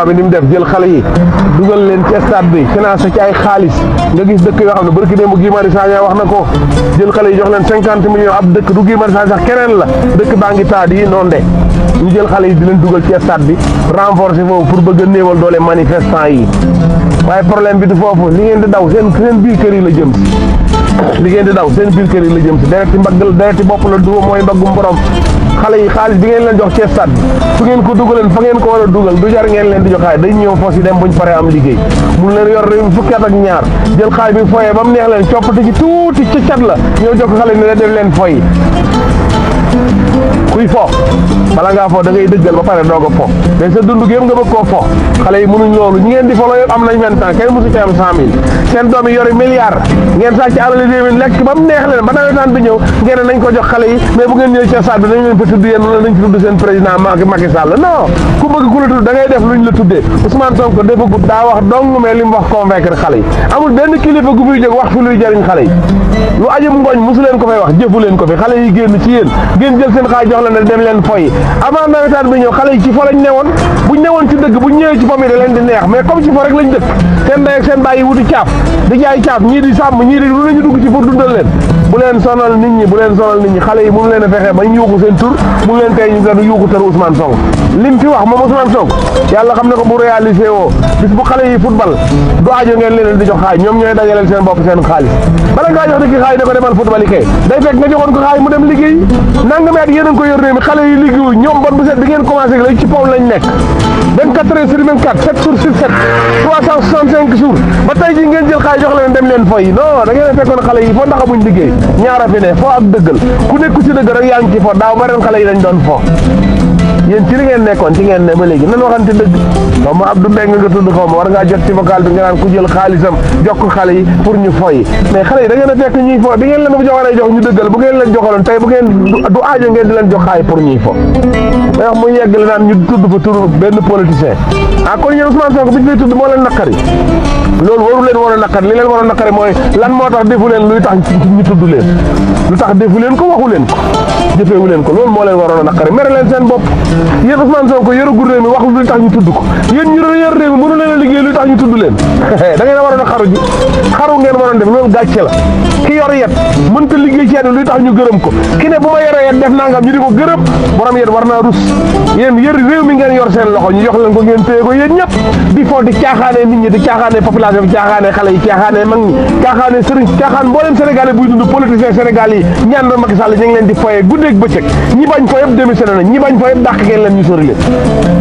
gouvernement bi ni mu def jël xale yi dugal leen ci stade bi financé ci ay xaalis nga gis dëkk yoo xam ne barki démb Guy Marius Sagna wax na ko jël xale yi jox leen 50 millions ab dëkk du Guy Marius Sagna sax keneen la dëkk baa ngi taa di inondé ñu jël xale yi di leen dugal ci stade bi renforcer foofu pour bëgg a néewal doole manifestant yi waaye problème bi du foofu li ngeen di daw seen biir kër yi la jëm si li ngeen di daw seen biir kër yi la jëm si dereti mbagg dereti bopp la du mooy mbaggum borom xale yi xaalis bi ngeen leen jox ci stade bi fu ngeen ko dugaleen fa ngeen ko war a dugal du jar ngeen leen di jox xaalis dañ ñëw fos yi dem buñ paree am liggéey mun leen yor réew mi fukki at ak ñaar jël xaalis bi foyee ba mu neex leen coppati ci tuuti ci cat la ñëw jox xale yi ne la def leen foy kuy fo bala ngaa fo da ngay dëggal ba pare doog a fo mais sa dund gépp nga bëgg koo fo xale yi mënuñ loolu ñi ngeen di folo yëpp am nañ 20 ans kenn mosu ci am 100 000 seen doom yi yori milliard ngeen sàcc alal réew mi lekk ba mu neex leen ba nawetaan bi ñëw ngeen nañ ko jox xale yi mais bu ngeen ñëw ci stade bi nañ leen fa tudd yéen wala nañ ci tudd seen président Macky Sall non ku bëgg ku la tudd da ngay def luñ la tuddee Ousmane Sonko defagut daa wax dong mais li mu wax convaincre xale yi amul benn kilifa gu fiy jóg wax fi luy jëriñ xale yi lu ajum ngooñ mosu leen ko fay wax jëfu leen ko fi xale yi génn ci yéen ngeen jël seen xaay jox leen ne dem leen foyi avant nawetaan bi ñëw xale yi ci fo lañ newoon buñ newoon ci dëgg buñ ñëwee ci fo mi da leen di neex mais comme ci fo rek lañ dëkk seen ndey ak seen bàyyi wuti caaf di jaay caaf ñii di sàmm ñii di lu nañu dugg ci pour dundal leen bu leen sonal nit ñi bu leen sonal nit ñi xale yi mënu leen a fexe bañ yuuxu seen tur mu leen tey ñu gën a yuuxu tër Ousmane Sonko lim fi wax moom Ousmane Sonko yàlla xam ne ko bu réalisé woo bis bu xale yi football du aajo ngeen leen di jox xaay ñoom ñooy dajaleel seen bopp seen xaalis bala ngaa jox di xaay ne ko demal football yi kay day fekk nga joxoon ko xaay mu dem liggéey nangami at yéen a ngi ko yor réew mi xale yi liggéeyu ñoom bon bu set bi ngeen commencé léegi ci pom lañ nekk 24 heures sur 24 7 jours sur 7 365 jours ba tey ji ngeen jël xaay jox leen dem leen foy non da ngeen a fekkoon xale yi foo ndax buñ liggéey ñaara fi ne foo ak dëggal ku nekku ci dëgg rek yaa ngi ci fo daaw ba ren xale yi lañ doon fo yéen ci li ngeen nekkoon ci ngeen ne ba léegi nan waxante dëgg xaw ma Abdou Mbengue nga tudd xaw ma war ngaa jot ci vocal bi nga naan ku jël xaalisam jox ko xale yi pour ñu foy mais xale yi da ngeen a fekk ñuy fo bi ngeen leen bu joxaree jox ñu dëggal bu ngeen leen joxaloon tey bu ngeen du aajo ngeen di leen jox xaay pour ñuy fo may wax mu yegg li naan ñu tudd fa tur benn politicien kon yéen Ousmane Sonko bi ñu fay tudd moo leen naqari loolu waru leen war a naqari li leen war a naqari mooy lan moo tax defu leen luy tax ñu tudd leen lu tax defu leen ko waxu leen ko jëfewu leen ko loolu moo leen waroon a naqari mere leen seen bopp yéen Ousmane Sonko yoragul réew mi wax luy tax ñu tudd ko yéen ñu yor réew mi mënu leen a liggéey luy tax ñu tudd leen da ngeen a waroon a xaru ji xaru ngeen waroon def loolu gàcce la ki yor yet mënta liggéey ci yéen luy tax ñu gërëm ko ki ne bu ma yoree yet def nangam ñu di ko gërëm borom yet war naa rus yéen yër réew mi ngeen yor seen loxo ñu jox leen ko ngeen téye ko yéen ñëpp di fo di caaxaane nit ñi di caaxaane population bi caaxaane xale yi caaxaane mag ñi caaxaane sëriñ caaxaan mboolem Sénégalais buy dund politicien Sénégal yi ñaan na Macky Sall ñu ngi leen di foyee guddeeg bëccëg ñi bañ fo yëpp démissionné na ñi bañ fo yëpp dàq ngeen leen ñu sori leen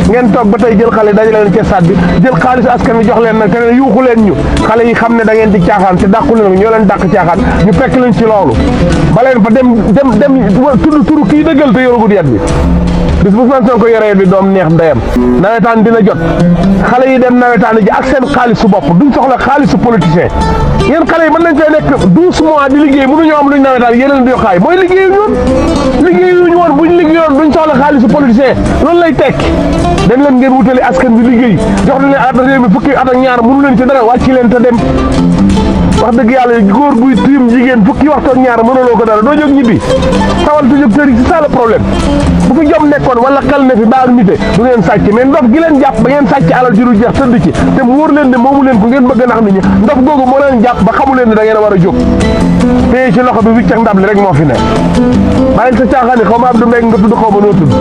ngeen toog ba tey jël xale dajale leen ci stade bi jël xaalis askan wi jox leen nag te ne yuuxu leen ñu xale yi xam ne da ngeen di caaxaan te dàqu leen ñoo leen dàq caaxaan ñu fekk leen ci loolu ba leen fa dem tudd turu kii dëggal te yoragul yet bi bis bu Ousmane Sonko yoree bi doom neex ndeyam nawetaan dina jot xale yi dem nawetaan ji ak seen xaalis su bopp duñ soxla xaalisu politicien yéen xale yi mën nañ fee nekk 12 mois di liggéey mënuñoo am luñ nawetaan yéen di xaay mooy liggéeyuñu woon buñ liggéeyoon duñ soxla xaalisu politicien loolu lay tekki dem leen ngeen wutali askan bi liggéey jox leen at réew mi fukki at ak ñaar mënu leen ci dara wàcc leen te dem wax dëgg yàlla góor guy tiim jigéen fukki waxtu ak ñaar mënuloo ko dara doo jóg ñibbi tawal te jóg tëri c'est ça le problème bu fi jom nekkoon wala xel ne fi baa nite du ngeen sàcc mais ndof gi leen jàpp ba ngeen sàcc alal ji du jeex tëdd ci te mu wóor leen ne moomu leen ko ngeen bëgg nax nit ñi ndof googu moo leen jàpp ba xamu leen ne da ngeen a war a jóg téye ci loxo bi wicc ak ndab li rek moo fi ne bàyyil sa caaxaan yi xaw ma Abdou Mbengue nga tudd xaw ma noo tudd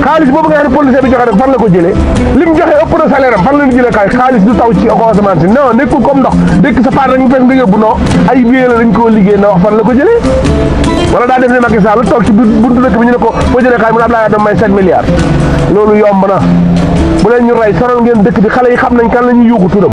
xaalis boobu nga xam ne policier bi joxe rek fan la ko jëlee lim joxe ëpp na salaire am fan la ñu jëlee xaalis du taw ci asamaan si non nekkul comme ndox dëkk sa part rek ñu fekk nga yóbbu non ay biir la dañ koo liggéey na wax fan la ko jëlee wala daa def ne Macky Sall toog ci buntu dëkk bi ñu ne ko boo jëlee xaalis mu ne Abdoulaye Wade may 7 milliards loolu yomb na bu leen ñu rey sonal ngeen dëkk bi xale yi xam nañ kan la ñuy yuuxu turam